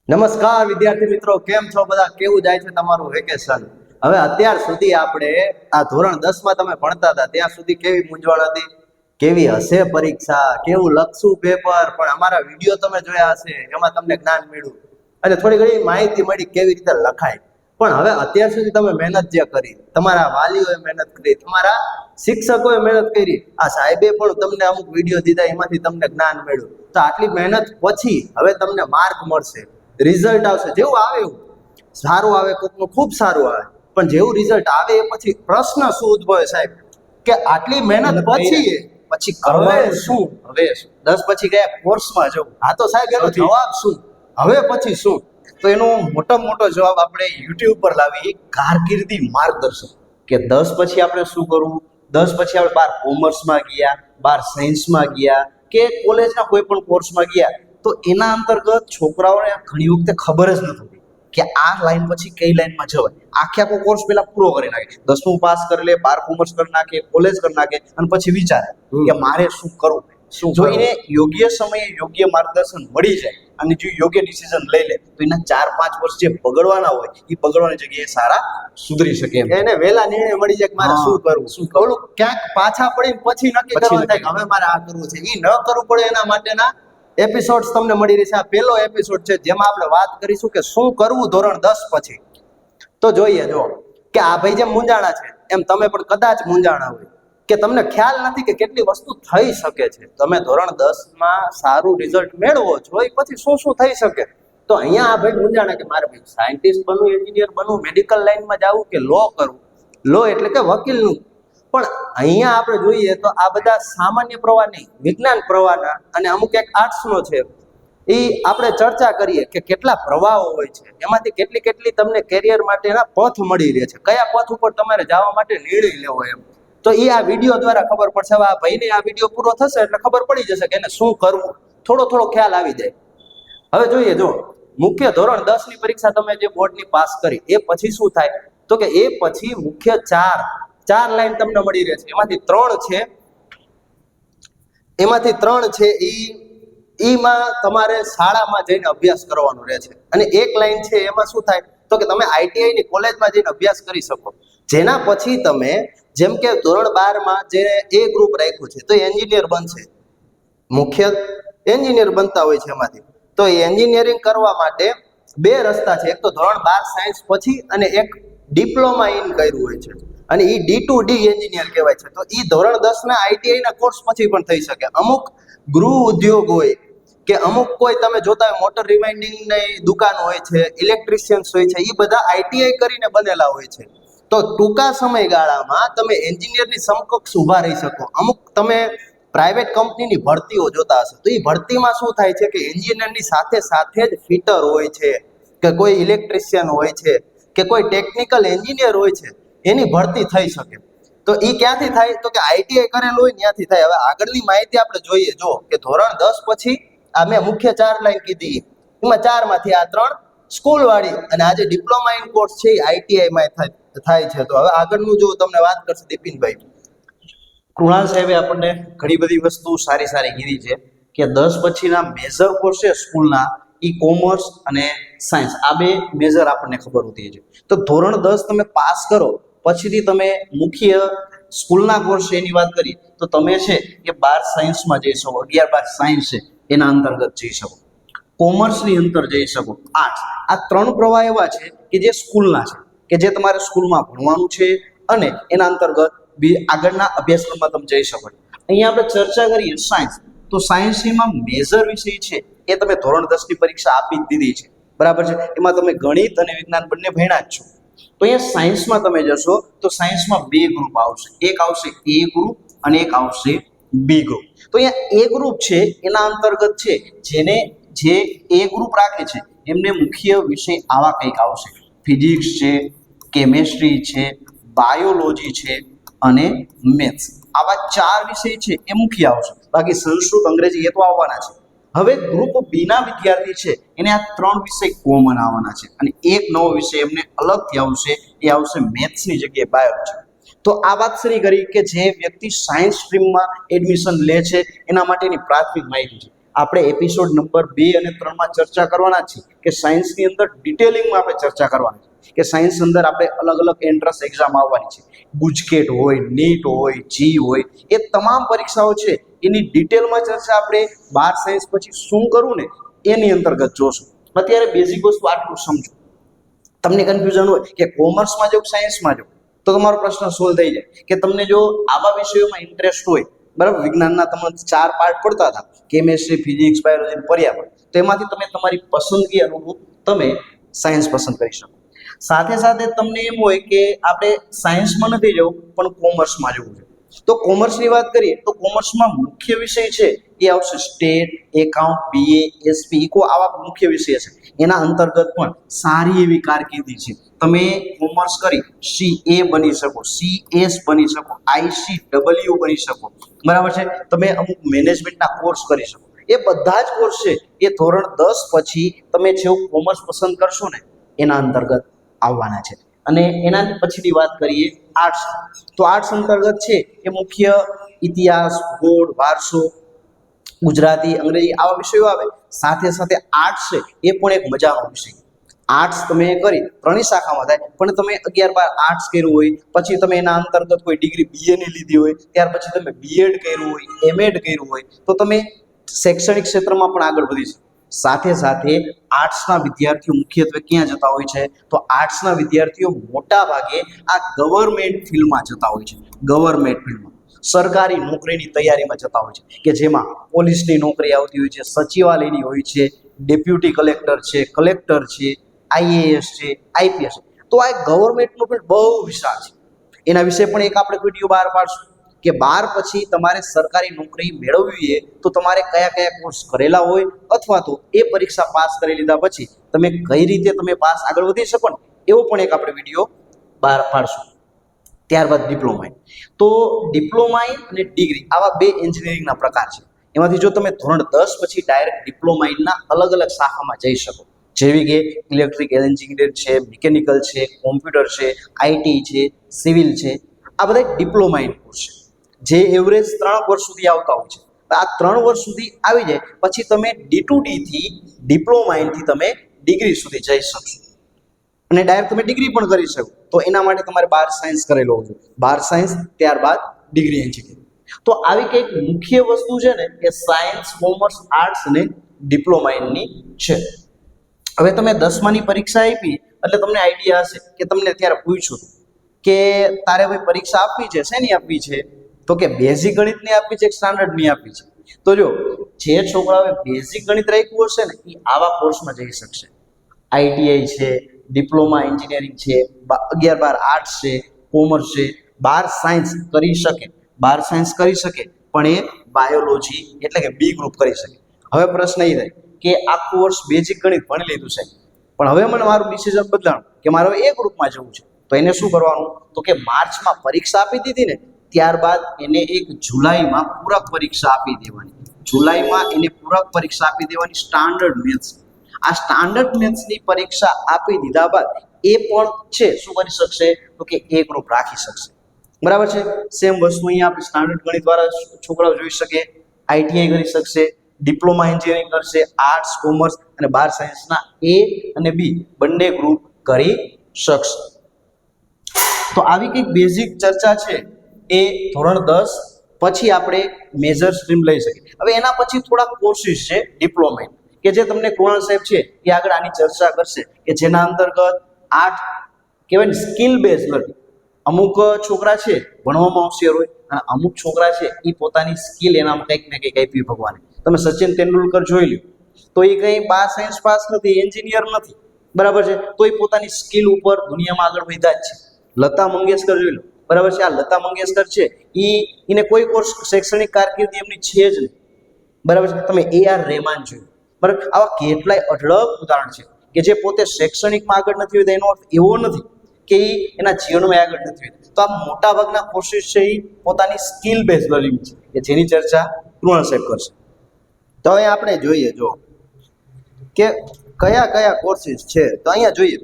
નમસ્કાર વિદ્યાર્થી મિત્રો, કેમ છો બધા? કેવું જાય છે તમારું વેકેશન? હવે અત્યાર સુધી આપણે આ ધોરણ 10 માં તમે ભણતા હતા ત્યાં સુધી કેવી મૂંઝવણ હતી, કેવી હશે પરીક્ષા, કેવું લખશું પેપર, પણ અમારા વિડીયો તમે જોયા હશે એમાં તમને જ્ઞાન મળ્યું અને થોડી ઘણી માહિતી મળી કેવી રીતે લખાય. પણ હવે અત્યાર સુધી તમે મહેનત જે કરી, તમારા વાલીઓએ મહેનત કરી, તમારા શિક્ષકોએ મહેનત કરી, આ સાહેબે પણ તમને અમુક વિડીયો દીધા એમાંથી તમને જ્ઞાન મળ્યું. તો આટલી મહેનત પછી હવે તમને માર્ક મળશે, રિઝલ્ટ આવશે. જેવું આવે એવું સારું આવે, કોકનું ખૂબ સારું આવે, પણ જેવું રિઝલ્ટ આવે એ પછી પ્રશ્ન શું ઉદ્ભવે સાહેબ કે આટલી મહેનત પછી કરવાનું શું? હવે 10 પછી કયા કોર્સમાં જવું? આ તો સાહેબ એનો જવાબ શું? હવે પછી શું? તો એનો મોટો જવાબ આપણે યુટ્યુબ પર લાવી, કારકિર્દી માર્ગદર્શન. કે 10 પછી આપણે શું કરવું, 10 પછી આપણે 12 કોમર્સમાં ગયા, 12 સાયન્સમાં ગયા કે કોલેજના કોઈ પણ કોર્સમાં ગયા, તો એના અંતર્ગત છોકરાઓને ઘણી વખતે ખબર જ નથી હોતી કે આ લાઈન પછી કઈ લાઈનમાં જવાય. આખો કોર્સ પેલા પૂરો કરી નાખે, 10મું પાસ કરી લે, 12 કોમર્સ કરી નાખે, કોલેજ કરી નાખે અને પછી વિચારે કે મારે શું કરવું. જો એને યોગ્ય સમયે યોગ્ય માર્ગદર્શન મળી જાય અને જો યોગ્ય ડિસિઝન લઈ લે તો એના 4-5 વર્ષ જે બગડવાના હોય એ બગડવાની જગ્યાએ સારા સુધરી શકે એમ. એને વહેલા નિર્ણય મળી જાય કે મારે શું કરવું. ઓલું ક્યાંક પાછા પડીને પછી નક્કી કરવાનું થાય કે હવે મારે આ કરવું છે. એ ન કરવું પડે એના માટેના એપિસોડ્સ તમને મળી રહેશે. આ પહેલો એપિસોડ છે જેમાં આપણે વાત કરીશું કે શું કરવું ધોરણ 10 પછી. તો જોઈએ જો કે આ ભાઈ જેમ મૂંઝાણા છે એમ તમે પણ કદાચ મૂંઝાણા હોય કે તમને ખ્યાલ નથી કે કેટલી વસ્તુ થઈ શકે છે. તમે ધોરણ 10 માં સારું રિઝલ્ટ મેળવો છો એ પછી શું શું થઈ શકે. તો અહીંયા આ ભાઈ મૂંઝાણા કે મારે ભાઈ સાયન્ટિસ્ટ બનવું, એન્જિનિયર બનવું, મેડિકલ લાઈનમાં જવું કે લો કરવું. લો એટલે કે વકીલનું. પણ અહીંયા આપણે જોઈએ તો આ બધા સામાન્ય પ્રવાહ નહીં, વિજ્ઞાન પ્રવાહના અને અમુક એક આર્ટ્સનો છે. એ આપણે ચર્ચા કરીએ કે કેટલા પ્રવાહો હોય છે, એમાંથી કેટલી તમને કેરિયર માટેના પથ મળી રહે છે, કયા પથ ઉપર તમારે જવા માટે નિર્ણય લેવો એમ. તો એ આ વિડીયો દ્વારા ખબર પડશે. હવે આ ભાઈને આ વિડીયો પૂરો થશે એટલે ખબર પડી જશે કે એને શું કરવું, થોડો ખ્યાલ આવી જાય. હવે જોઈએ જો મુખ્ય ધોરણ 10 ની પરીક્ષા તમે જે બોર્ડની પાસ કરી એ પછી શું થાય તો કે એ પછી મુખ્ય ચાર લાઈન તમને મળી રહે છે. એમાંથી ત્રણ છે ઈમાં તમારે શાળામાં જઈને અભ્યાસ કરવાનો રહે છે અને એક લાઈન છે એમાં શું થાય તો કે તમે આઈટીઆઈ ની કોલેજમાં જઈને અભ્યાસ કરી શકો. જેના પછી તમે જેમ કે ધોરણ 12 માં જે એ ગ્રુપ રાખ્યું છે તો એન્જિનિયર બનશે, મુખ્ય એન્જિનિયર બનતા હોય છે એમાંથી. તો એન્જિનિયરિંગ કરવા માટે બે રસ્તા છે, એક તો ધોરણ 12 સાયન્સ પછી અને એક ડિપ્લોમા ઇન કર્યું હોય છે અને એ D2D એન્જિનિયર કહેવાય છે. તો એ ધોરણ 10 ના આઈટીઆઈ ના કોર્સ પછી પણ થઈ શકે. અમુક ગૃહ ઉદ્યોગ હોય કે અમુક કોઈ તમે જોતા હોય મોટર રિવાઇન્ડિંગ ની દુકાન હોય છે, ઇલેક્ટ્રિશિયન્સ હોય છે, એ બધા આઈટીઆઈ કરીને બનેલા હોય છે. તો ટૂંકા સમયગાળામાં તમે એન્જિનિયરની સમકક્ષ ઊભા રહી શકો. અમુક તમે પ્રાઇવેટ કંપનીની ભરતીઓ જોતા હશો તો એ ભરતીમાં શું થાય છે કે એન્જિનિયરની સાથે જ ફિટર હોય છે કે કોઈ ઇલેક્ટ્રિશિયન હોય છે કે કોઈ ટેકનિકલ એન્જિનિયર હોય છે, એની ભરતી થઈ શકે. તો એ ક્યાંથી થાય તો કે આઈટીઆઈ કરેલું હોય ત્યાંથી થાય. હવે આગળની માહિતી આપણે જોઈએ જો કે ધોરણ 10 પછી આ મેં મુખ્ય 4 લાઈન કીધી, એમાં 4 માંથી આ 3 સ્કૂલ વાળી અને આજે ડિપ્લોમા ઇન કોર્સ છે એ આઈટીઆઈ માં થાય છે. તો હવે આગળનું જો તમને વાત કરશે દીપિનભાઈ. કૃણાલ સાહેબે આપણને ઘણી બધી વસ્તુ સારી કીધી છે કે 10 પછીના મેજર કોર્સ છે સ્કૂલના, ઈ કોમર્સ અને સાયન્સ, આ બે મેજર આપણને ખબર હોતી છે. તો ધોરણ 10 તમે પાસ કરો પછીથી તમે મુખ્ય સ્કૂલના કોર્સ એની વાત કરી તો તમે છે કે 12 સાયન્સમાં જઈ શકો, 11-12 સાયન્સ છે એના અંતર્ગત જઈ શકો, કોમર્સની અંતર જઈ શકો, આર્ટ્સ. આ 3 પ્રવાહ એવા છે કે જે સ્કૂલના છે કે જે તમારે સ્કૂલમાં ભણવાનું છે અને એના અંતર્ગત આગળના અભ્યાસક્રમમાં તમે જઈ શકો. અહીંયા આપણે ચર્ચા કરીએ સાયન્સ, તો સાયન્સમાં મેજર વિષય છે એ તમે ધોરણ 10 ની પરીક્ષા આપી દીધી છે, બરાબર છે. એમાં તમે ગણિત અને વિજ્ઞાન બંને ભણ્યા જ છો. તો અહીંયા સાયન્સમાં તમે જશો તો સાયન્સમાં 2 ગ્રુપ આવશે, એક આવશે એ ગ્રુપ અને એક આવશે બી ગ્રુપ. તો અહીંયા એ ગ્રુપ છે એના અંતર્ગત છે જે એ ગ્રુપ રાખે છે એમને મુખ્ય વિષય આવા કંઈક આવશે: ફિઝિક્સ છે, કેમેસ્ટ્રી છે, બાયોલોજી છે અને મેથ્સ. આવા 4 વિષય છે એ મુખ્ય આવશે. બાકી સંસ્કૃત, અંગ્રેજી એ તો આવવાના છે. હવે ગ્રુપ બી ના વિદ્યાર્થી છે એને આ 3 વિષય કોમન આવવાના છે અને એક નવો વિષય એમને અલગથી આવશે, એ આવશે મેથ્સની જગ્યાએ બાયોલોજી. તો આ વાત શરૂ કરી કે જે વ્યક્તિ સાયન્સ સ્ટ્રીમમાં એડમિશન લે છે એના માટેની પ્રાથમિક માહિતી છે. આપણે એપિસોડ નંબર 2 અને 3 માં ચર્ચા કરવાના છીએ કે સાયન્સની અંદર ડિટેલિંગમાં આપણે ચર્ચા કરવાની છે કે સાયન્સ અંદર આપણે અલગ અલગ એન્ટ્રન્સ એક્ઝામ આવવાની છે. ગુજકેટ હોય, નીટ હોય, જી હોય, એ તમામ પરીક્ષાઓ છે એની ડિટેલમાં ચર્ચા આપણે 12 સાયન્સ પછી શું કરવું ને એની અંતર્ગત જોશું. અત્યારે બેઝિક વસ્તુ આટલું સમજો. તમને કન્ફ્યુઝન હોય કે કોમર્સમાં જવું સાયન્સમાં જવું, તો તમારો પ્રશ્ન સોલ્વ થઈ જાય કે તમને જો આવા વિષયોમાં ઇન્ટરેસ્ટ હોય, બરાબર, વિજ્ઞાનના તમને 4 પાર્ટ પડતા હતા, કેમેસ્ટ્રી, ફિઝિક્સ, બાયોલોજી, પર્યાવરણ, તો એમાંથી તમે તમારી પસંદગી અનુરૂપ તમે સાયન્સ પસંદ કરી શકો. સાથે સાથે તમને એમ હોય કે આપણે સાયન્સમાં નથી જવું પણ કોમર્સમાં જવું છે, તો કોમર્સની વાત કરીએ તો કોમર્સમાં મુખ્ય વિષય છે એ આવશે stat, account, BA, SP, eco, આવા મુખ્ય વિષય છે. એના અંતર્ગત પણ સારી એવી કારકિર્દી છે. તમે કોમર્સ કરી CA બની શકો, CS બની શકો, ICW બની શકો, બરાબર છે. તમે અમુક મેનેજમેન્ટના કોર્સ કરી શકો. એ બધા જ કોર્સ છે એ ધોરણ 10 પછી તમે જેવું કોમર્સ પસંદ કરશો ને એના અંતર્ગત આવવાના છે. અને એના પછીની વાત કરીએ આર્ટ્સ, તો આર્ટ્સ અંતર્ગત છે એ મુખ્ય ઇતિહાસ, ભૂગોળ, વારસો, ગુજરાતી, અંગ્રેજી, આવા વિષયો આવે. સાથે સાથે આર્ટ્સ છે એ પણ એક મજાનો વિષય. આર્ટ્સ તમે કરી 3 શાખામાં થાય, પણ તમે 11-12 આર્ટ્સ કર્યું હોય, પછી તમે એના અંતર્ગત કોઈ ડિગ્રી BA ની લીધી હોય, ત્યાર પછી તમે B.Ed કર્યું હોય, M.Ed કર્યું હોય, તો તમે શૈક્ષણિક ક્ષેત્રમાં પણ આગળ વધી શકો. સાથે સાથે આર્ટ્સના વિદ્યાર્થીઓ મુખ્યત્વે ક્યાં જતા હોય છે, તો આર્ટ્સના વિદ્યાર્થીઓ મોટા ભાગે આ ગવર્મેન્ટ ફિલ્ડમાં જતા હોય છે. ગવર્મેન્ટ ફિલ્ડમાં સરકારી નોકરીની તૈયારીમાં જતા હોય છે, કે જેમાં પોલીસની નોકરી આવતી હોય છે, સચિવાલયની હોય છે, ડેપ્યુટી કલેક્ટર છે, કલેક્ટર છે, IAS છે, IPS. તો આ ગવર્મેન્ટનું ફિલ્ડ બહુ વિશાળ છે. એના વિશે પણ એક આપણે વિડીયો બહાર પાડશું કે 12 પછી તમારે સરકારી નોકરી મેળવવી હોય તો તમારે કયા કયા કોર્સ કરેલા હોય, અથવા તો એ પરીક્ષા પાસ કરી લીધા પછી તમે કઈ રીતે તમે પાસ આગળ વધી શકો ને એવો પણ એક આપણે વિડીયો બહાર પાડશું. ત્યારબાદ ડિપ્લોમા. તો ડિપ્લોમા અને ડિગ્રી આવા 2 એન્જિનિયરિંગના પ્રકાર છે. એમાંથી જો તમે ધોરણ 10 પછી ડાયરેક્ટ ડિપ્લોમાના અલગ અલગ શાખામાં જઈ શકો, જેવી કે ઇલેક્ટ્રિકલ એન્જિનિયર છે, મિકેનિકલ છે, કોમ્પ્યુટર છે, IT છે, સિવિલ છે, આ બધા ડિપ્લોમા કોર્સ છે જે એવરેજ 3 વર્ષ સુધી આવતા હોય છે. આ 3 વર્ષ સુધી આવી જાય પછી તમે D2D થી ડિપ્લોમાથી તમે ડિગ્રી સુધી જઈ શકશો અને ડાયરેક્ટ તમે ડિગ્રી પણ કરી શકો. તો એના માટે તમારે 12 સાયન્સ કરેલો હોવો જોઈએ. 12 સાયન્સ, ત્યારબાદ ડિગ્રી એન્જિનિયરિંગ. તો આવી કંઈક મુખ્ય વસ્તુ છે ને કે સાયન્સ, કોમર્સ, આર્ટ્સ અને ડિપ્લોમાની છે. હવે તમે 10માની પરીક્ષા આપી એટલે તમને આઈડિયા હશે કે તમને ત્યારે પૂછ્યું કે તારે ભાઈ પરીક્ષા આપવી છે, શેની આપવી છે, તો કે બેઝિક ગણિતની આપવી છે કે સ્ટાન્ડર્ડની આપવી છે. તો જો જે છોકરાઓએ બેઝિક ગણિત રાખ્યું હશે ને એ આવા કોર્સમાં જઈ શકશે. ITI છે, ડિપ્લોમા એન્જિનિયરિંગ છે, 11-12 આર્ટ્સ છે, કોમર્સ છે, 12 સાયન્સ કરી શકે. 12 સાયન્સ કરી શકે પણ એ બાયોલોજી એટલે કે B ગ્રુપ કરી શકે. હવે પ્રશ્ન એ થાય કે આખું વર્ષ બેઝિક ગણિત ભણી લીધું છે, પણ હવે મને મારું ડિસિઝન બદલાણું કે મારે A ગ્રુપમાં જવું છે, તો એને શું કરવાનું, તો કે માર્ચમાં પરીક્ષા આપી દીધી ને ત્યારબાદ એને એક જુલાઈમાં પૂરક પરીક્ષા આપી દેવાની. જુલાઈમાં એને પૂરક પરીક્ષા આપી દેવાની સ્ટાન્ડર્ડ મેથ્સ. આ સ્ટાન્ડર્ડ મેથ્સની પરીક્ષા આપી દીધા બાદ એ પણ છે શું કરી શકશે, તો કે A ગ્રુપ રાખી શકશે. બરાબર છે. સેમ વસ્તુ અહીંયા આપણે સ્ટાન્ડર્ડ ગણિત વાળા છોકરાઓ જોઈ શકે, ITI કરી શકશે, ડિપ્લોમા એન્જિનિયરિંગ કરશે, આર્ટ્સ, કોમર્સ અને 12 સાયન્સના A અને B બંને ગ્રુપ કરી શકશે. તો આવી કંઈક બેઝિક ચર્ચા છે એ ધોરણ 10 પછી આપણે મેજર સ્ટ્રીમ લઈ શકીએ. હવે એના પછી થોડા કોર્સિસ છે ડિપ્લોમા કે જે તમને કૃણાલ સાહેબ છે એ આગળ આની ચર્ચા કરશે કે જેના અંતર્ગત 8 કહેવાય ને સ્કિલ બેઝ લર્નિંગ. અમુક છોકરા છે ભણવામાં હોશિયાર હોય અને અમુક છોકરા છે એ પોતાની સ્કિલ એનામાં કંઈક ને કંઈક આપી ભગવાને. તમે સચિન તેંડુલકર જોઈ લો તો એ કંઈ 12 સાયન્સ પાસ નથી, એન્જિનિયર નથી, બરાબર છે, તો એ પોતાની સ્કિલ ઉપર દુનિયામાં આગળ વધ્યા જ છે. લતા મંગેશકર જોઈ લો, બરાબર છે, આ લતા મંગેશકર છે એને કોઈ કોર્સ શૈક્ષણિક કારકિર્દી એમની છે જ નહીં, બરાબર છે. તમે AR રહેમાન જોયું, બરાબર. આવા કેટલાય અઢળક ઉદાહરણ છે કે જે પોતે શૈક્ષણિકમાં આગળ નથી વધ્યા. એનો અર્થ એવો નથી કે એના જીવનમાં આગળ નથી વધ્યા. તો આ મોટા ભાગના કોર્સિસ છે એ પોતાની સ્કિલ બેઝ લર્નિંગ છે કે જેની ચર્ચા કૃણાલ સાહેબ કરશે. તો હવે આપણે જોઈએ જો કે કયા કયા કોર્સિસ છે. તો અહીંયા જોઈએ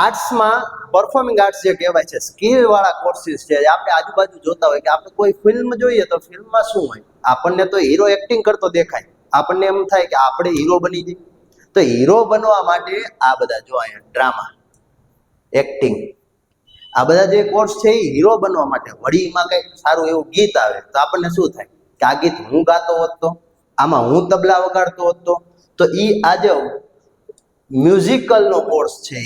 આર્ટ્સમાં પરફોર્મિંગ આર્ટ્સ જે કહેવાય છે, સ્કિલ વાળા કોર્સિસ છે. આપણે આજુબાજુ જોતા હોય કે આપણે કોઈ ફિલ્મ જોઈએ તો ફિલ્મમાં શું હોય, આપણને તો હીરો એક્ટિંગ કરતો દેખાય, આપણને એમ થાય કે આપણે હીરો બની જઈએ. તો હીરો બનવા માટે આ બધા જો અહીંયા ડ્રામા, એક્ટિંગ, આ બધા જે કોર્સ છે એ હીરો બનવા માટે. વળીમાં કંઈક સારું એવું ગીત આવે તો આપણને શું થાય કે આ ગીત હું ગાતો હોત તો, આમાં હું તબલા વગાડતો હોત તો ઈ આજે મ્યુઝિકલનો કોર્સ છે.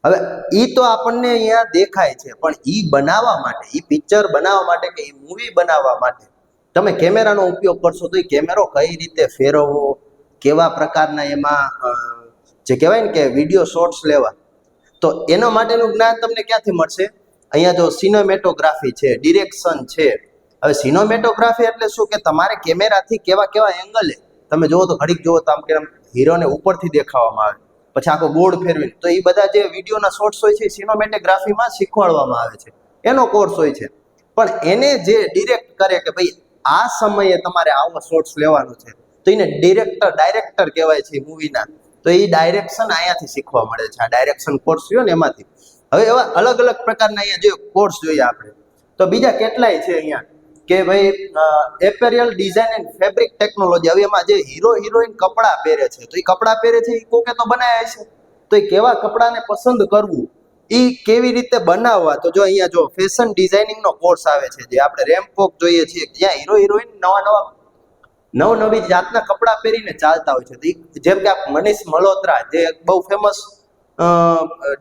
હવે ઈ તો આપણને અહીંયા દેખાય છે, પણ ઈ બનાવવા માટે, ઈ પિક્ચર બનાવવા માટે કે ઈ મૂવી બનાવવા માટે તમે કેમેરાનો ઉપયોગ કરશો તો એ કેમેરો કઈ રીતે ફેરવવો, કેવા પ્રકારના એમાં જે કહેવાય ને કે વિડીયો શોર્ટ્સ લેવા, તો એના માટેનું જ્ઞાન તમને ક્યાંથી મળશે? અહીંયા જો સિનેમેટોગ્રાફી છે, ડિરેક્શન છે. હવે સિનેમેટોગ્રાફી એટલે શું કે તમારે કેમેરાથી કેવા કેવા એંગલે તમે જુઓ તો ઘડીક જુઓ તો આમ કે હીરોને ઉપરથી દેખાવામાં આવે, પછી આખો ગોળ ફેરવીને, તો એ બધા જે વિડીયોના શોર્ટ્સ હોય છે એ સિનેમેટોગ્રાફીમાં શીખવાડવામાં આવે છે, એનો કોર્સ હોય છે. પણ એને જે ડિરેક્ટ કરે કે ભાઈ આ સમયે તમારે આવો શોર્ટ્સ લેવાનો છે, તો એને ડાયરેક્ટર કહેવાય છે મૂવીના. તો એ ડાયરેક્શન અહીંયાથી શીખવા મળે છે, આ ડાયરેક્શન કોર્સ રહ્યો ને એમાંથી. હવે એવા અલગ અલગ પ્રકારના અહીંયા જે કોર્સ જોઈએ આપણે, તો બીજા કેટલાય છે અહીંયા કે ભાઈ એપેરિયલ ડિઝાઇન એન્ડ ફેબ્રિક ટેકનોલોજી. હવે એમાં જે હીરો હિરોઈન કપડાં પહેરે છે, તો એ કપડાં પહેરે છે એ કોકે તો બનાવ્યા છે, તો એ કેવા કપડાને પસંદ કરવું, એ કેવી રીતે બનાવવા. તો જો અહીંયા જો ફેશન ડિઝાઇનિંગનો કોર્સ આવે છે, જે આપણે રેમ્પોક જોઈએ છીએ, જ્યાં હીરો હિરોઈન નવી જાતના કપડાં પહેરીને ચાલતા હોય છે. જેમ કે મનીષ મલ્હોત્રા જે બહુ ફેમસ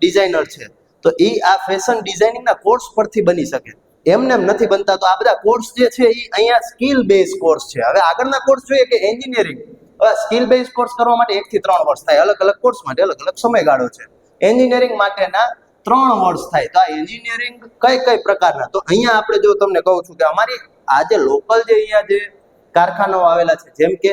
ડિઝાઇનર છે, તો એ આ ફેશન ડિઝાઇનિંગના કોર્સ પરથી બની શકે. એમને એમ નથી બનતા. તો આ બધા કોર્સ જે છે એ અહીંયા સ્કિલ બેઝ કોર્સ છે. હવે આગળના કોર્સ જોઈએ કે એન્જિનિયરિંગ. હવે સ્કિલ બેઝ કોર્સ કરવા માટે 1 થી 3 વર્ષ થાય. અલગ અલગ કોર્સ માટે અલગ અલગ સમયગાળો છે. એન્જિનિયરિંગ માટેના 3 વર્ષ થાય. તો આ એન્જિનિયરિંગ કઈ પ્રકારના, તો અહીંયા આપણે જો તમને કહું છું કે અમારી આ જે લોકલ જે અહીંયા જે કારખાનાઓ આવેલા છે, જેમ કે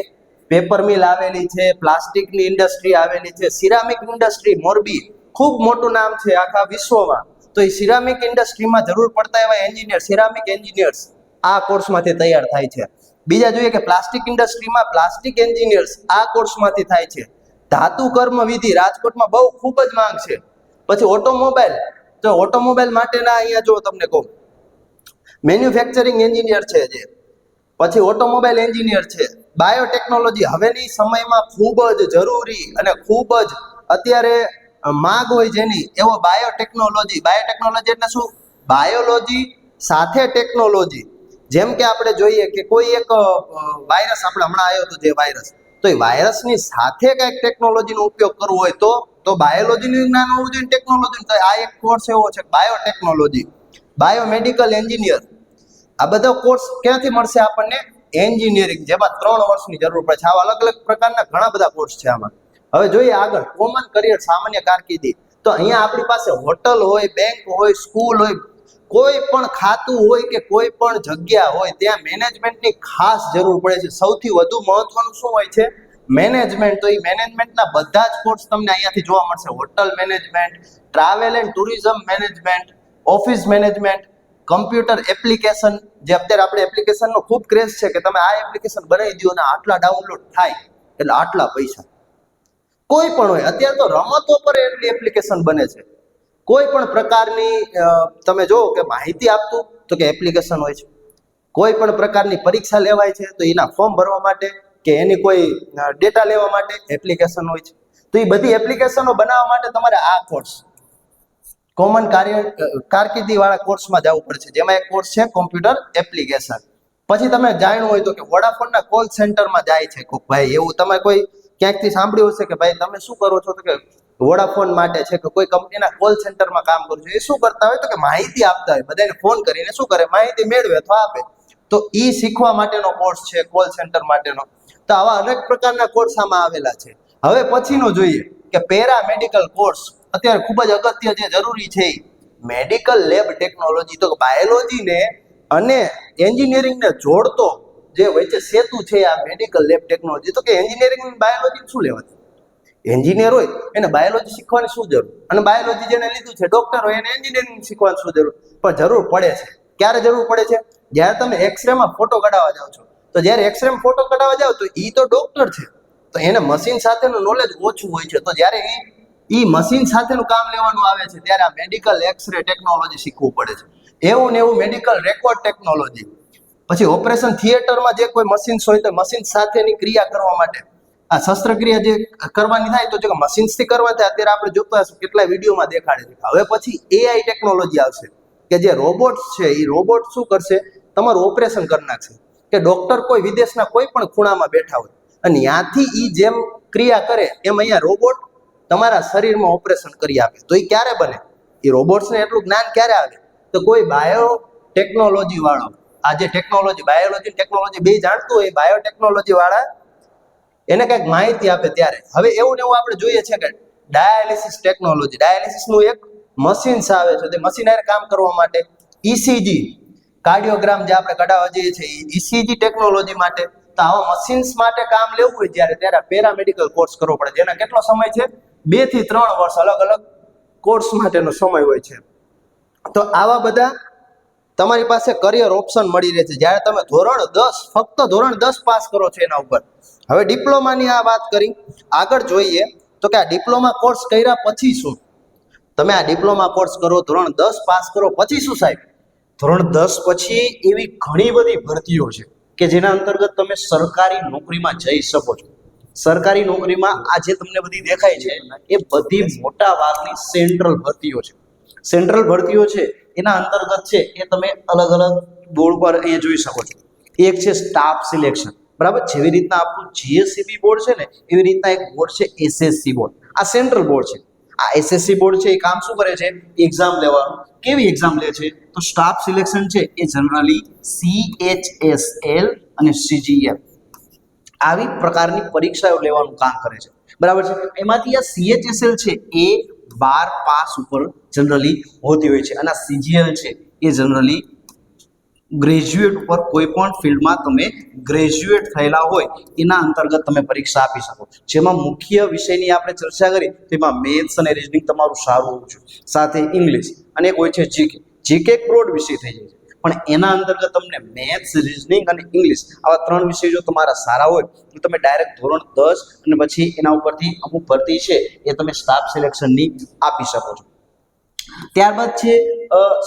પેપર મિલ આવેલી છે, પ્લાસ્ટિકની ઇન્ડસ્ટ્રી આવેલી છે, સિરામિક ઇન્ડસ્ટ્રી મોરબી ખૂબ મોટું નામ છે આખા વિશ્વમાં. તો એ સિરામિક ઇન્ડસ્ટ્રીમાં જરૂર પડતા એવા એન્જિનિયર, સિરામિક એન્જિનિયર્સ આ કોર્સમાંથી તૈયાર થાય છે. બીજા જોઈએ કે પ્લાસ્ટિક ઇન્ડસ્ટ્રીમાં પ્લાસ્ટિક એન્જિનિયર્સ આ કોર્સમાંથી થાય છે. ધાતુ કર્મ વિધિ રાજકોટમાં બહુ ખૂબ જ માંગ છે. પછી ઓટોમોબાઈલ, તો ઓટોમોબાઈલ માટેના અહીંયા જો તમને કહું મેન્યુફેક્ચરિંગ એન્જિનિયર છે, જે પછી ઓટોમોબાઈલ એન્જિનિયર છે. બાયોટેકનોલોજી હવેની સમયમાં ખૂબ જ જરૂરી અને ખૂબ જ અત્યારે માંગ હોય જેની, એવો બાયોટેકનોલોજી. બાયોટેકનોલોજી એટલે શું? બાયોલોજી સાથે ટેકનોલોજી. જેમ કે આપણે જોઈએ કે કોઈ એક વાયરસ આપણે હમણાં આવ્યો હતો, જે વાયરસ, તો એ વાયરસની સાથે કંઈક ટેકનોલોજીનો ઉપયોગ કરવો હોય તો બાયોલોજીનું જ્ઞાન હોવું જોઈએ, ટેકનોલોજીનું. તો આ એક કોર્સ એવો છે બાયોટેકનોલોજી. બાયોમેડિકલ એન્જિનિયર, આ બધા કોર્સ ક્યાંથી મળશે આપણને? એન્જિનિયરિંગ, જેમાં 3 વર્ષની જરૂર પડે છે. આવા અલગ અલગ પ્રકારના ઘણા બધા કોર્સ છે આમાં. હવે જોઈએ આગળ કોમન કરિયર, સામાન્ય કારકિર્દી. તો અહીંયા આપણી પાસે હોટલ હોય, બેંક હોય, સ્કૂલ હોય, કોઈ પણ ખાતું હોય કે કોઈ પણ જગ્યા હોય, ત્યાં મેનેજમેન્ટની ખાસ જરૂર પડે છે. સૌથી વધુ મહત્વનું શું હોય છે? મેનેજમેન્ટ. તો એ મેનેજમેન્ટના બધા જ કોર્સ તમને અહીંયાથી જોવા મળશે. Hotel management, travel and tourism management, office management, computer application, જે અત્યારે આપણે એપ્લિકેશનનો ખૂબ ક્રેઝ છે કે તમે આ એપ્લિકેશન બનાવી દો અને આટલા ડાઉનલોડ થાય એટલે આટલા પૈસા. કોઈ પણ હોય, અત્યારે તો રમતો પર એટલી એપ્લિકેશન બને છે. કોઈ પણ પ્રકારની તમે જો કે માહિતી આપતું તો કે એપ્લિકેશન હોય છે. કોઈ પણ પ્રકારની પરીક્ષા લેવાય છે તો એના ફોર્મ ભરવા માટે કે એની કોઈ ડેટા લેવા માટે એપ્લિકેશન હોય છે. તો એ બધી એપ્લિકેશનો બનાવવા માટે તમારે આ કોર્સ કોમન કારકિર્દી વાળા કોર્સમાં જવું પડશે, જેમાં એક કોર્સ છે કોમ્પ્યુટર એપ્લિકેશન. પછી તમે જાણ્યું હોય તો કે વોડાફોનના કોલ સેન્ટરમાં જાય છે કોક ભાઈ, એવું તમે કોઈ ક્યાંકથી સાંભળ્યું હશે કે ભાઈ તમે શું કરો છો, તો કે વોડાફોન માટે છે કે કોઈ કંપનીના કોલ સેન્ટરમાં કામ કરું છું. એ શું કરતા હોય તો કે માહિતી આપતા હોય, બધાને ફોન કરીને શું કરે, માહિતી મેળવે અથવા આપે. તો એ શીખવા માટેનો કોર્સ છે કોલ સેન્ટર માટેનો. તો આવા અનેક પ્રકારના કોર્સ આમાં આવેલા છે. હવે પછીનો જોઈએ કે પેરામેડિકલ કોર્સ. અત્યારે ખૂબ જ અગત્ય જે જરૂરી છે મેડિકલ લેબ ટેકનોલોજી. તો બાયોલોજીને અને એન્જિનિયરિંગને જોડતો જે વચ્ચે સેતુ છે આ મેડિકલ લેબ ટેકનોલોજી. તો કે એન્જિનિયરિંગ અને બાયોલોજી શું લેવા? એન્જિનિયર હોય એને બાયોલોજી શીખવાની શું જરૂર? અને બાયોલોજી જેને લીધું છે ડોક્ટર હોય એને એન્જિનિયરિંગ શીખવાની શું જરૂર? પણ જરૂર પડે છે. ક્યારે જરૂર પડે છે? જ્યારે તમે એક્સરેમાં ફોટો કઢાવવા જાઓ છો. તો જ્યારે એક્સરેમાં ફોટો કઢાવવા જાઓ તો એ તો ડોક્ટર છે, તો એને મશીન સાથેનું નોલેજ ઓછું હોય છે. તો જ્યારે એ મશીન સાથેનું કામ લેવાનું આવે છે ત્યારે આ મેડિકલ એક્સરે ટેકનોલોજી શીખવું પડે છે. એવું ને એવું મેડિકલ રેકોર્ડ ટેકનોલોજી. પછી ઓપરેશન થિયેટરમાં જે કોઈ મશીન્સ હોય તો મશીન સાથેની ક્રિયા કરવા માટે આ શસ્ત્રક્રિયા જે કરવાની થાય તો જે મશીન્સથી કરવાની થાય અત્યારે આપણે જોતા હશું કેટલા વિડીયોમાં દેખાડે છે. હવે પછી એઆઈ ટેકનોલોજી આવશે કે જે રોબોટ છે એ રોબોટ શું કરશે, તમારું ઓપરેશન કરી નાખશે. કે ડોક્ટર કોઈ વિદેશના કોઈ પણ ખૂણામાં બેઠા હોય અને ત્યાંથી એ જેમ ક્રિયા કરે એમ અહીંયા રોબોટ તમારા શરીરમાં ઓપરેશન કરી આપે. તો એ ક્યારે બને, એ રોબોટ્સને એટલું જ્ઞાન ક્યારે આવે તો કોઈ બાયો ટેકનોલોજી વાળો, આ જે ટેકનોલોજી બાયોલોજી ટેકનોલોજી બે જાણતું હોય બાયોટેકનોલોજી વાળા એને કંઈક માહિતી આપે ત્યારે. હવે એવું ને એવું આપણે જોઈએ છે કે ડાયાલિસિસ ટેકનોલોજી, ડાયાલિસિસનું એક મશીન્સ આવે છે તે મશીન હારે કામ કરવા માટે ઇસીજી કાર્ડિયોગ્રામ જે આપણે કઢાવવા જઈએ છીએ ઇસીજી ટેકનોલોજી માટે તો આવા મશીન્સ માટે કામ લેવું હોય ત્યારે પેરામેડિકલ કોર્સ કરવો પડે જેના કેટલો સમય છે 2 થી 3 વર્ષ અલગ અલગ કોર્સ માટેનો સમય હોય છે. તો આવા બધા તમારી પાસે કરિયર ઓપ્શન મળી રહે છે જ્યારે તમે ધોરણ 10 ફક્ત ધોરણ 10 પાસ કરો છો એના ઉપર. હવે ડિપ્લોમાની આ વાત કરી, આગળ જોઈએ તો કે આ ડિપ્લોમા કોર્સ કર્યા પછી શું, તમે આ ડિપ્લોમા કોર્સ કરો ધોરણ 10 પાસ કરો પછી શું સાહેબ? ધોરણ 10 પછી એવી ઘણી બધી ભરતીઓ છે કે જેના અંતર્ગત તમે સરકારી નોકરીમાં જઈ શકો છો. સરકારી નોકરીમાં આ જે તમને બધી દેખાય છે એ બધી મોટા ભાગની સેન્ટ્રલ ભરતીઓ છે. સેન્ટ્રલ ભરતીઓ છે એના અંતર્ગત છે એ તમે અલગ અલગ બોર્ડ પર અહીંયા જોઈ શકો છો. એક છે સ્ટાફ સિલેક્શન, બરાબર. જેવી રીતના આપણું જીએસસીબી બોર્ડ છે ને એવી રીતના એક બોર્ડ છે એસએસસી બોર્ડ. આ સેન્ટ્રલ બોર્ડ છે. આ એસએસસી બોર્ડ છે એ કામ શું કરે છે, એક્ઝામ લેવાનું. કેવી એક્ઝામ લે છે તો સ્ટાફ સિલેક્શન છે એ જનરલી CHSL અને CGL આવી પ્રકારની પરીક્ષાઓ લેવાનું કામ કરે છે, બરાબર છે. એમાંથી આ CHSL છે એ 12 પાસ ઉપર જનરલી હોતી હોય છે અને આ CGL છે એ જનરલી ગ્રેજ્યુએટ ઉપર કોઈ પણ ફિલ્ડમાં તમે ગ્રેજ્યુએટ થયેલા હોય એના અંતર્ગત તમે પરીક્ષા આપી શકો. જેમાં મુખ્ય વિષયની આપણે ચર્ચા કરી તેમાં મેથ્સ અને રીઝનિંગ તમારું સારું હોવું જોઈએ, સાથે ઇંગ્લિશ અને એક હોય છે જીકે. જીકે એક બ્રોડ વિષય થઈ જાય છે પણ એના અંતર્ગત તમને મેથ્સ, રીઝનિંગ અને ઇંગ્લિશ આવા 3 વિષય જો તમારા સારા હોય તો તમે ડાયરેક્ટ ધોરણ 10 અને પછી એના ઉપરથી અમુક ભરતી છે એ તમે સ્ટાફ સિલેક્શનની આપી શકો છો. ત્યારબાદ છે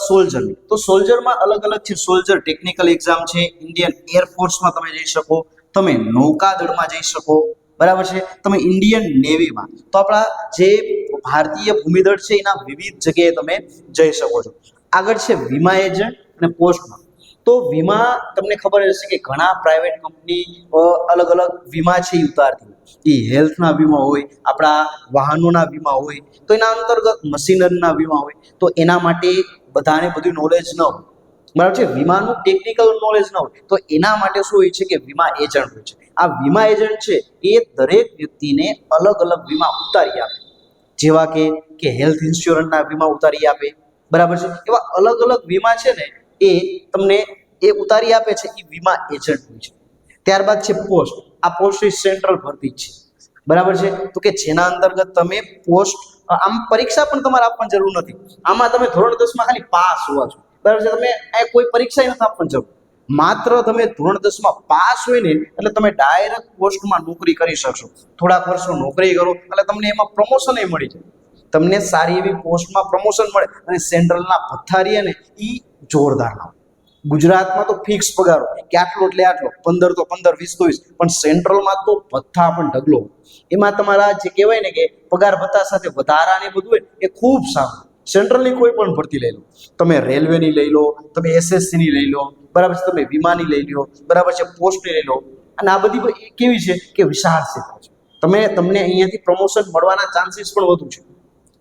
સોલ્જરની. તો સોલ્જરમાં અલગ અલગ છે. સોલ્જર ટેકનિકલ એક્ઝામ છે, ઇન્ડિયન એરફોર્સમાં તમે જઈ શકો, તમે નૌકાદળમાં જઈ શકો, બરાબર છે. તમે ઇન્ડિયન નેવીમાં, તો આપણા જે ભારતીય ભૂમિદળ છે એના વિવિધ જગ્યાએ તમે જઈ શકો છો. આગળ છે વીમા એજન્ટ અને પોસ્ટમાં. તો વીમા તમને ખબર હશે કે ઘણા પ્રાઇવેટ કંપની અલગ અલગ વીમા છે એ ઉતારતી હોય. એ હેલ્થના વીમા હોય, આપણા વાહનોના વીમા હોય, તો એના અંતર્ગત મશીનરીના વીમા હોય. તો એના માટે બધાને બધું નોલેજ ન હોય, બરાબર છે. વીમાનું ટેકનિકલ નોલેજ ન હોય તો એના માટે શું હોય છે કે વીમા એજન્ટ હોય છે. આ વીમા એજન્ટ છે એ દરેક વ્યક્તિને અલગ અલગ વીમા ઉતારી આપે, જેવા કે હેલ્થ ઇન્સ્યોરન્સના વીમા ઉતારી આપે, બરાબર છે. એવા અલગ અલગ વીમા છે ને એ તમને એ ઉતારી આપે છે, એ વીમા એજન્ટ હોય છે. ત્યારબાદ છે પોસ્ટ. આ પોસ્ટ એ સેન્ટ્રલ ભરતી છે, બરાબર છે. તો કે જેના અંતર્ગત તમે પોસ્ટ, આમ પરીક્ષા પણ તમારે આપવાની જરૂર નથી. આમાં તમે ધોરણ 10 માં ખાલી પાસ હોવા છો, બરાબર છે. તમે કોઈ પરીક્ષા નથી આપવાની જરૂર, માત્ર તમે ધોરણ 10 માં પાસ હોય ને એટલે તમે ડાયરેક્ટ પોસ્ટમાં નોકરી કરી શકશો. થોડાક વર્ષો નોકરી કરો એટલે તમને એમાં પ્રમોશન એ મળી જાય, તમને સારી એવી પોસ્ટમાં પ્રમોશન મળે અને સેન્ટ્રલના ભથ્થારીએ ને એ જોરદાર ના. ગુજરાતમાં તો ફિક્સ પગાર કે આટલો એટલે આટલો, 15 તો 15, 20 તો 20, પણ સેન્ટ્રલમાં તો ભથ્થા પણ ઢગલો. એમાં તમારા જે કહેવાય ને કે પગાર ભથ્થા સાથે વધારા ને બધું હોય એ ખૂબ સારું. સેન્ટ્રલની કોઈ પણ ભરતી લઈ લો, તમે રેલવેની લઈ લો, તમે એસએસસીની લઈ લો, બરાબર છે, તમે વીમાની લઈ લો, બરાબર છે, પોસ્ટની લઈ લો. અને આ બધી કેવી છે કે વિશાળ ક્ષેત્ર છે. તમને અહીંયાથી પ્રમોશન મળવાના ચાન્સીસ પણ વધુ છે,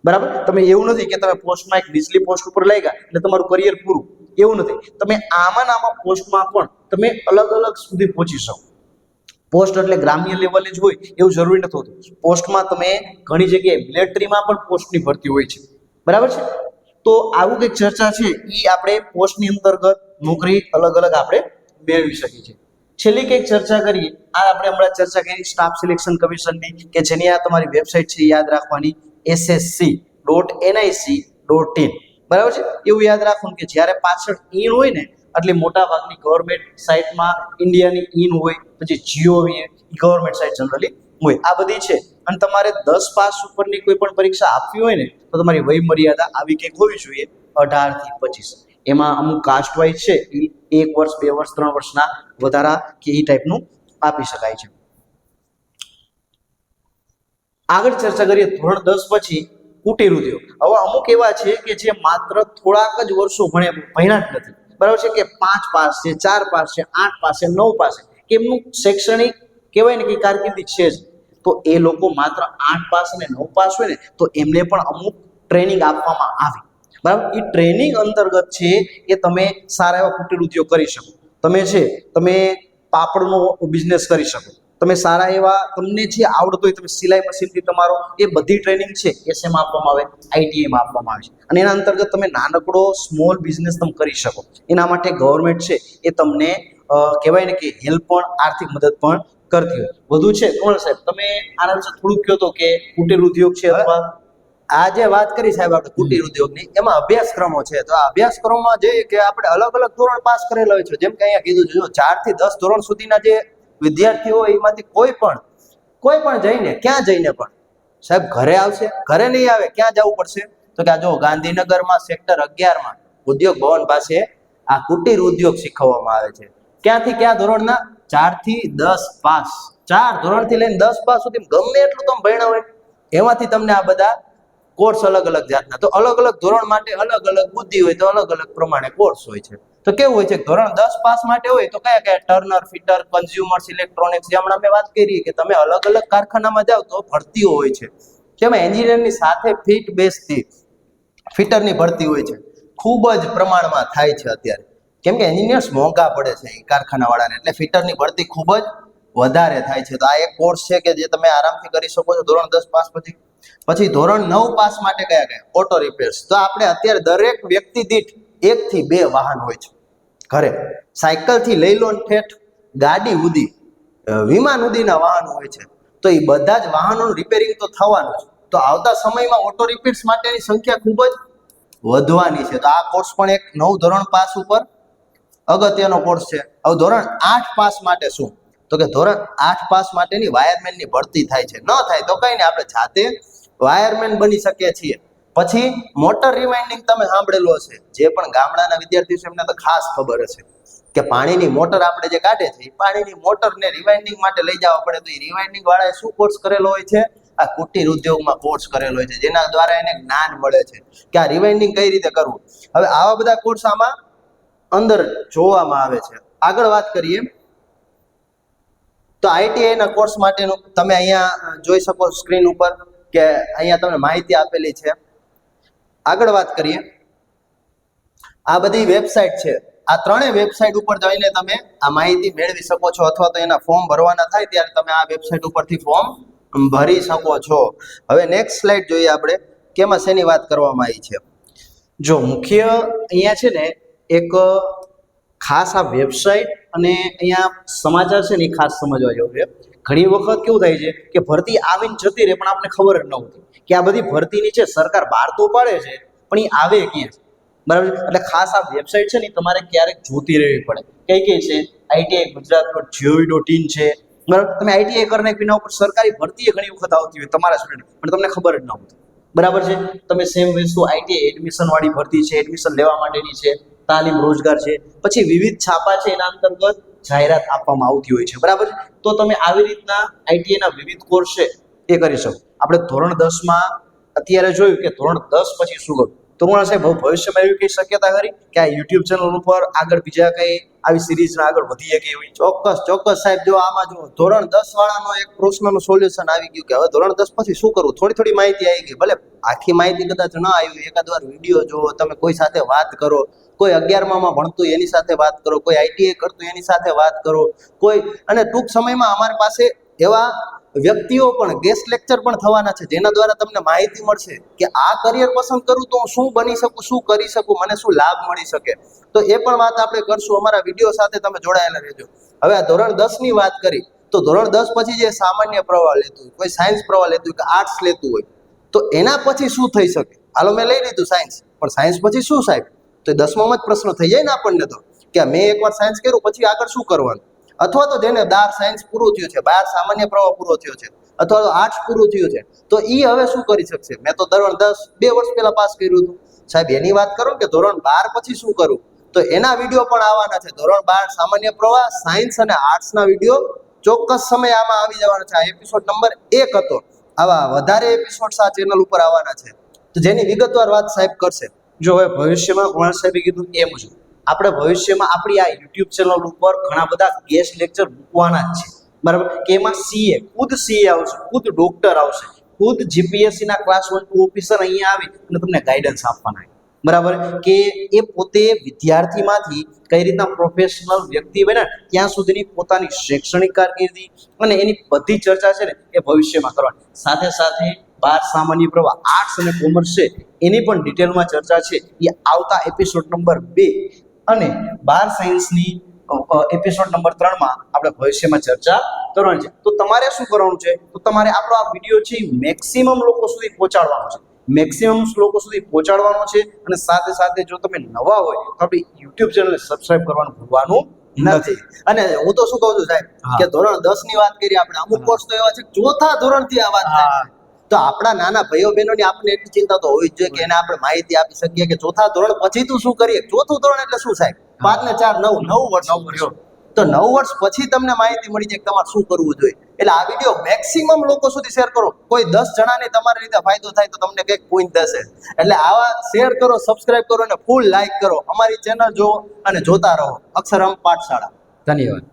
બરાબર. તમે એવું નથી કે તમે પોસ્ટમાં એક નીચલી પોસ્ટ ઉપર લઈ ગયા એટલે તમારું કરિયર પૂરું, એવું નથી. તમે આમાં પોસ્ટમાં પણ તમે અલગ અલગ સુધી પહોંચી શકો. પોસ્ટ એટલે ગ્રામ્ય લેવલે જ હોય એવું જરૂરી નથી હોતું. પોસ્ટમાં તમે ઘણી જગ્યાએ મિલિટરીમાં પણ પોસ્ટની ભરતી હોય છે, બરાબર છે. તો આવું કંઈક ચર્ચા છે એ આપણે પોસ્ટની અંતર્ગત નોકરી અલગ અલગ આપણે મેળવી શકીએ છીએ. છેલ્લી કંઈક ચર્ચા કરીએ, આ આપણે હમણાં ચર્ચા કરી સ્ટાફ સિલેક્શન કમિશનની, કે જેની આ તમારી વેબસાઇટ છે યાદ રાખવાની, ssc.nic.in, બરાબર છે. એવું યાદ રાખવાનું કે જ્યારે પાછળ ઇન હોય ને એટલે મોટા ભાગની ગવર્મેન્ટ સાઇટમાં ઇન્ડિયાની ઇન હોય, પછી GOV ગવર્મેન્ટ સાઇટ જનરલી હોય. આ બધી છે. અને તમારે 10 પાસ ઉપરની કોઈ પણ પરીક્ષા આપવી હોય ને તો તમારી વય મર્યાદા આવી કંઈક હોવી જોઈએ 18 થી 25. એમાં અમુક કાસ્ટ વાઇઝ છે એ 1 વર્ષ 2 વર્ષ 3 વર્ષના વધારા કે એ ટાઈપનું આપી શકાય છે. આગળ ચર્ચા કરીએ ધોરણ 10 પછી કુટીર ઉદ્યોગ. હવે અમુક એવા છે કે જે માત્ર થોડાક જ વર્ષો ભણ્યા જ નથી, બરાબર છે, કે 5 પાસ છે, 4 પાસ છે, 8 પાસ છે, 9 પાસ છે, કે એમનું શૈક્ષણિક કહેવાય ને કે કારકિર્દી છે જ, તો એ લોકો માત્ર 8 પાસ અને 9 પાસ હોય ને તો એમને પણ અમુક ટ્રેનિંગ આપવામાં આવે, બરાબર. એ ટ્રેનિંગ અંતર્ગત છે એ તમે સારા એવા કુટીર ઉદ્યોગ કરી શકો. તમે પાપડનો બિઝનેસ કરી શકો. તમે સારા એવા તમને જે આવડતું હોય તમે સિલાઈ મશીનથી તમારો એ બધી ટ્રેનિંગ છે એ શેમાં આપવામાં આવે? આઈટીઆઈમાં આપવામાં આવે છે. અને એના અંતર્ગત તમે નાનકડો સ્મોલ બિઝનેસ તમે કરી શકો. એના માટે ગવર્મેન્ટ છે એ તમને કહેવાય ને કે હેલ્પ પણ આર્થિક મદદ પણ કરતી હોય. વધુ છે કોણ સાહેબ તમે આના વિશે થોડુંક કહો તો કે કુટીર ઉદ્યોગ છે અથવા આ જે વાત કરી સાહેબ આપણે કુટીર ઉદ્યોગની, એમાં અભ્યાસક્રમો છે. તો આ અભ્યાસક્રમમાં જોઈએ કે આપણે અલગ અલગ ધોરણ પાસ કરેલા હોય છે. જેમ કે અહીંયા કીધું છે, જો 4 થી 10 ધોરણ સુધીના જે વિદ્યાર્થીઓ હોય એમાંથી કોઈ પણ જઈને ક્યાં જઈને પણ સાહેબ ઘરે આવશે? ઘરે નહીં આવે, ક્યાં જવું પડશે? તો કે આ જો ગાંધીનગરમાં સેક્ટર 11માં ઉદ્યોગ ભવન પાસે આ કુટીર ઉદ્યોગ શીખવવામાં આવે છે. ક્યાંથી ક્યાં ધોરણના? 4 થી 10 પાસ. 4 ધોરણથી લઈને 10 પાસ સુધી ગમે એટલું તમે ભણ્યા હોય એમાંથી તમને આ બધા કોર્સ અલગ અલગ જાતના. તો અલગ અલગ ધોરણ માટે અલગ અલગ બુદ્ધિ હોય તો અલગ અલગ પ્રમાણે કોર્સ હોય છે. તો કેવું હોય છે, ધોરણ 10 પાસ માટે હોય તો કયા કયા? ટર્નર, ફિટર, કન્ઝ્યુમર્સ ઇલેક્ટ્રોનિક્સ, જે હમણાં મેં વાત કરી કે તમે અલગ અલગ કારખાનામાં જાઓ તો ભરતીઓ હોય છે. જેમાં એન્જિનિયરની સાથે ફિટરની ભરતી હોય છે. ખૂબ જ પ્રમાણમાં થાય છે અત્યારે, કેમ કે એન્જિનિયર્સ મોંઘા પડે છે એ કારખાનાવાળાને, એટલે ફિટરની ભરતી ખૂબ જ વધારે થાય છે. તો આ એક કોર્સ છે કે જે તમે આરામથી કરી શકો છો ધોરણ 10 પાસ પછી ધોરણ 9 પાસ માટે કયા? Auto repairs. તો આપણે અત્યારે દરેક વ્યક્તિ દીઠ 1 થી 2 વાહન હોય છે ઘરે. સાયકલ થી લઈ લો ઠેઠ ગાડી સુધી, વિમાન સુધીના વાહનો હોય છે. તો એ બધા જ વાહનોનું રિપેરિંગ તો થવાનું છે. તો આવતા સમયમાં ઓટો રિપેર્સ માટેની સંખ્યા ખૂબ જ વધવાની છે. તો આ કોર્સ પણ એક 9 ધોરણ પાસ ઉપર અગત્યનો કોર્સ છે. હવે ધોરણ 8 પાસ માટે શું? તો કે ધોરણ 8 પાસ માટેની વાયરમેનની ભરતી થાય છે. ન થાય તો કઈ નહીં, આપણે જાતે વાયરમેન બની શકીએ છીએ. પછી મોટર રિવાઇન્ડિંગ તમે સાંભળેલું હશે, જે પણ ગામડાના વિદ્યાર્થીઓ છે એમને તો ખાસ ખબર હશે કે પાણીની મોટર આપણે જે કાઢે છે એ પાણીની મોટરને રિવાઇન્ડિંગ માટે લઈ જવા પડે. તો એ રિવાઇન્ડિંગ વાળાએ શું કોર્સ કરેલો હોય છે? આ કુટીર ઉદ્યોગમાં કોર્સ કરેલો હોય છે, જેના દ્વારા એને જ્ઞાન મળે છે કે આ રિવાઇન્ડિંગ કઈ રીતે કરવું. હવે આવા બધા કોર્સ આમાં અંદર જોવામાં આવે છે. આગળ વાત કરીએ તો આઈટીઆઈ ના કોર્સ માટેનું તમે અહીંયા જોઈ શકો સ્ક્રીન ઉપર કે અહીંયા તમને માહિતી આપેલી છે. આગળ વાત કરીએ, આ બધી વેબસાઇટ છે. આ ત્રણેય વેબસાઇટ ઉપર જઈને તમે આ માહિતી મેળવી શકો છો, અથવા તો એના ફોર્મ ભરવાના થાય ત્યારે તમે આ વેબસાઇટ ઉપરથી ફોર્મ ભરી શકો છો. હવે નેક્સ્ટ સ્લાઇડ જોઈએ આપણે કે એમાં શેની વાત કરવામાં આવી છે. જો મુખ્ય અહીંયા છે ને એક ખાસ આ વેબસાઇટ અને અહીંયા સમાચાર છે ને એ ખાસ સમજવા જેવું છે. ઘણી વખત કેવું થાય છે કે ભરતી આવીને જતી રહે પણ આપણે ખબર જ ન હોતી કે આ બધી ભરતીની છે સરકાર બહાર તો પાડે છે પણ એ આવે ક્યાં, બરાબર. એટલે ખાસ આ વેબસાઇટ છે ને તમારે ક્યારેક જોતી રહેવી પડે. કઈ છે? ITI gujarat.gov.in છે, બરાબર. તમે ITI કરી નાખી, એના ઉપર સરકારી ભરતી ઘણી વખત આવતી હોય તમારા સ્ટુડન્ટ, પણ તમને ખબર જ ન હોતી, બરાબર છે. તમે સેમ વસ્તુ ITI એડમિશન વાળી ભરતી છે, એડમિશન લેવા માટેની છે, તાલીમ રોજગાર છે, પછી વિવિધ છાપા છે એના અંતર્ગત જાહેરાત આપવામાં આવતી હોય છે, બરાબર. તો તમે આવી રીતના ITI ના વિવિધ કોર્સ છે એ કરી શકો. આપણે ધોરણ 10માં અત્યારે જોયું કે ધોરણ 10 પછી શું કરવું. તો હું સાહેબ ભવિષ્યમાં એવી કઈ શક્યતા ખરી કે આ યુટ્યુબ ચેનલ ઉપર આગળ બીજા કઈ આવી સિરીઝના આગળ વધી શકે એવી? ચોક્કસ સાહેબ. જો આમાં જો ધોરણ 10 વાળાનો એક પ્રશ્નનું સોલ્યુશન આવી ગયું કે હવે ધોરણ 10 પછી શું કરવું. થોડી માહિતી આવી ગઈ, ભલે આખી માહિતી કદાચ ન આવી, એકાદ વાર વિડીયો જુઓ, તમે કોઈ સાથે વાત કરો, કોઈ 11માં ભણતું એની સાથે વાત કરો, કોઈ ITI કરતું એની સાથે વાત કરો, કોઈ અને ટૂંક સમયમાં અમારી પાસે એવા વ્યક્તિઓ પણ ગેસ્ટ લેક્ચર પણ થવાના છે જેના દ્વારા તમને માહિતી મળશે કે આ કરિયર પસંદ કરું તો હું શું બની શકું, શું કરી શકું, મને શું લાભ મળી શકે. તો એ પણ વાત આપણે કરશું. અમારા વિડીયો સાથે તમે જોડાયેલા રહેજો. હવે આ ધોરણ 10 ની વાત કરી તો ધોરણ 10 પછી જે સામાન્ય પ્રવાહ લેતું હોય, કોઈ સાયન્સ પ્રવાહ લેતું હોય કે આર્ટ્સ લેતું હોય, તો એના પછી શું થઈ શકે. હાલો મેં લઈ લીધું સાયન્સ, પણ સાયન્સ પછી શું સાહેબ? તો 10માં જ પ્રશ્ન થઈ જાય ને આપણને તો કે મેં એકવાર સાયન્સ કર્યું પછી આગળ શું કરવાનું. અથવા તો જેને 12 સાયન્સ પૂરું થયું છે, 12 સામાન્ય પ્રવાહ પૂરો થયો છે, અથવા તો આર્ટ્સ પૂરું થયું છે, તો એ હવે શું કરી શકશે? મેં તો ધોરણ 10 2 વર્ષ પહેલા પાસ કર્યું હતું, સાહેબ એની વાત કરો ને કે ધોરણ 12 પછી શું કરવું, તો એના વિડીયો પણ આવવાના છે. ધોરણ 12 સામાન્ય પ્રવાહ, સાયન્સ અને આર્ટ્સના વિડીયો ચોક્કસ સમય આમાં આવી જવાના છે. આ એપિસોડ નંબર 1 હતો. આવા વધારે એપિસોડ્સ આ ચેનલ ઉપર આવવાના છે, તો જેની વિગતવાર વાત સાહેબ કરશે. જો હવે ભવિષ્યમાં કુણાલ સાહેબે કીધું એ મુજબ આપણે ભવિષ્યમાં આપણી આ યુટ્યુબ ચેનલ ઉપર ઘણા બધા ગેસ્ટ લેક્ચર મૂકવાના જ છે, બરાબર, કે એમાં ખુદ સીએ આવશે, ખુદ ડોક્ટર આવશે, ખુદ જીપીએસસી ના ક્લાસ 1 2 ઓફિસર અહીંયા આવી અને તમને ગાઈડન્સ આપવાના છે, બરાબર, કે એ પોતે વિદ્યાર્થીમાંથી કઈ રીતના પ્રોફેશનલ વ્યક્તિ બને ત્યાં સુધીની પોતાની શૈક્ષણિક કારકિર્દી અને એની બધી ચર્ચા છે ને એ ભવિષ્યમાં કરવાની. સાથે સાથે 12 સામાન્ય પ્રવાહ, આર્ટ્સ અને કોમર્સ છે એની પણ ડિટેલમાં ચર્ચા છે એ આવતા એપિસોડ નંબર 2 અને 12 સાયન્સની એપિસોડ નંબર 3 માં આપણે ભવિષ્યમાં ચર્ચા કરવાની છે. તો તમારે શું કરવાનું છે, તો તમારે આપણો આ વિડીયો છે મેક્સિમમ લોકો સુધી પહોંચાડવાનો છે, મેક્સિમમ લોકો સુધી પહોંચાડવાનો છે. અને સાથે સાથે જો તમે નવા હોય તો આપણી યુટ્યુબ ચેનલને સબસ્ક્રાઇબ કરવાનું ભૂલવાનું નથી. અને હું તો શું કહું છું સાહેબ હા. કે ધોરણ 10 ની વાત કરી આપણે, અમુક કોર્સ તો એવા છે કે ચોથા ધોરણથી આ વાત થાય છે. તો આપણા નાના ભાઈઓ બહેનોની આપણને એટલી ચિંતા તો હોવી જ જોઈએ કે એને આપણે માહિતી આપી શકીએ કે ચોથા ધોરણ પછી તું શું કરીએ. ચોથું ધોરણ એટલે શું સાહેબ, 5 ને 4 9 વર્ષ. તો 9 વર્ષ પછી તમને માહિતી મળી જાય કે તમારે શું કરવું જોઈએ. એટલે આ વિડીયો મેક્સિમમ લોકો સુધી શેર કરો. કોઈ 10 જણાને તમારી રીતે ફાયદો થાય તો તમને કંઈક પોઈન્ટ થશે. એટલે આવા શેર કરો, સબસ્ક્રાઇબ કરો અને ફૂલ લાઈક કરો. અમારી ચેનલ જો અને જોતા રહો અક્ષરમ પાઠશાળા. ધન્યવાદ.